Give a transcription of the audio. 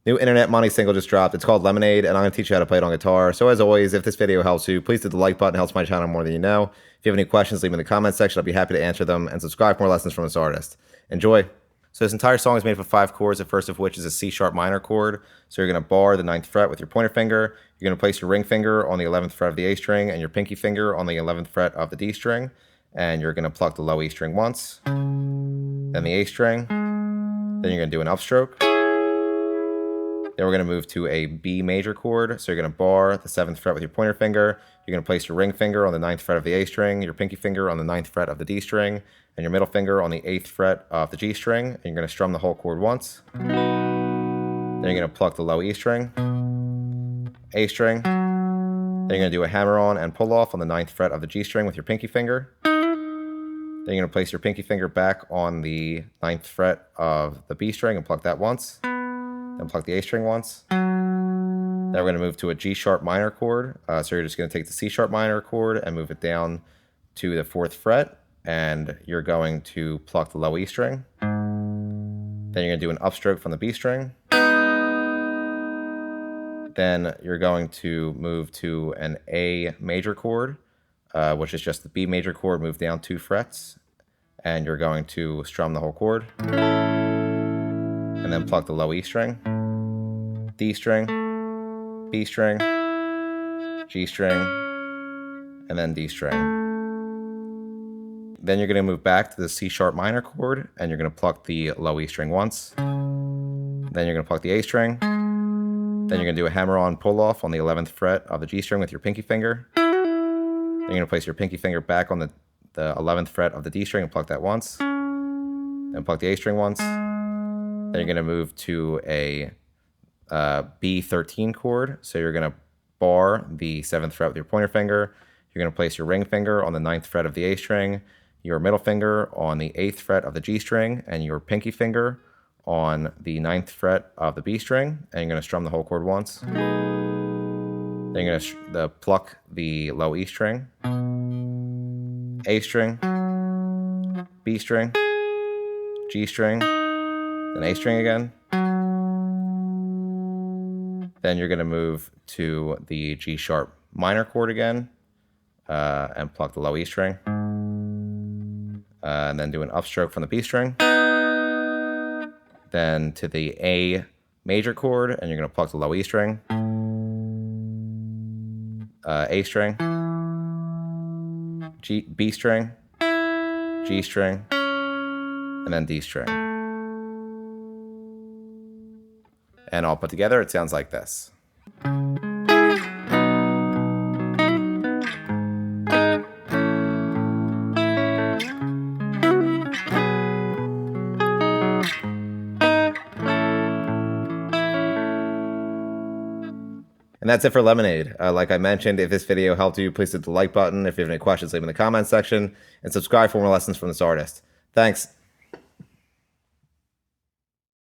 New internet money single just dropped. It's called Lemonade, and I'm going to teach you how to play it on guitar. So as always, if this video helps you, please hit the like button. It helps my channel more than you know. If you have any questions, leave them in the comments section. I'll be happy to answer them. And subscribe for more lessons from this artist. Enjoy. So this entire song is made up of 5 chords, the first of which is a C sharp minor chord. So you're going to bar the 9th fret with your pointer finger. You're going to place your ring finger on the 11th fret of the A string and your pinky finger on the 11th fret of the D string. And you're going to pluck the low E string once, then the A string, then you're going to do an upstroke. Then we're going to move to a B major chord. So you're going to bar the 7th fret with your pointer finger. You're going to place your ring finger on the 9th fret of the A string, your pinky finger on the 9th fret of the D string, and your middle finger on the 8th fret of the G string. And you're going to strum the whole chord once. Then you're going to pluck the low E string, A string. Then you're going to do a hammer-on and pull-off on the 9th fret of the G string with your pinky finger. Then you're going to place your pinky finger back on the 9th fret of the B string and pluck that once. Then pluck the A string once. Then we're going to move to a G sharp minor chord. So you're just going to take the C sharp minor chord and move it down to the 4th fret. And you're going to pluck the low E string. Then you're going to do an upstroke from the B string. Then you're going to move to an A major chord, which is just the B major chord moved down 2 frets. And you're going to strum the whole chord. And then pluck the low E string, D string, B string, G string, and then D string. Then you're going to move back to the C sharp minor chord, and you're going to pluck the low E string once. Then you're going to pluck the A string. Then you're going to do a hammer-on pull-off on the 11th fret of the G string with your pinky finger. Then you're going to place your pinky finger back on the 11th fret of the D string and pluck that once. Then pluck the A string once. Then you're going to move to a B13 chord. So you're going to bar the 7th fret with your pointer finger. You're going to place your ring finger on the 9th fret of the A string, your middle finger on the 8th fret of the G string, and your pinky finger on the 9th fret of the B string. And you're going to strum the whole chord once. Then you're going to pluck the low E string, A string, B string, G string, then A string again. Then you're going to move to the G sharp minor chord again and pluck the low E string. And then do an upstroke from the B string. Then to the A major chord, and you're going to pluck the low E string, A string, B string, G string, and then D string. And all put together, it sounds like this. And that's it for Lemonade. Like I mentioned, if this video helped you, please hit the like button. If you have any questions, leave them in the comments section. And subscribe for more lessons from this artist. Thanks.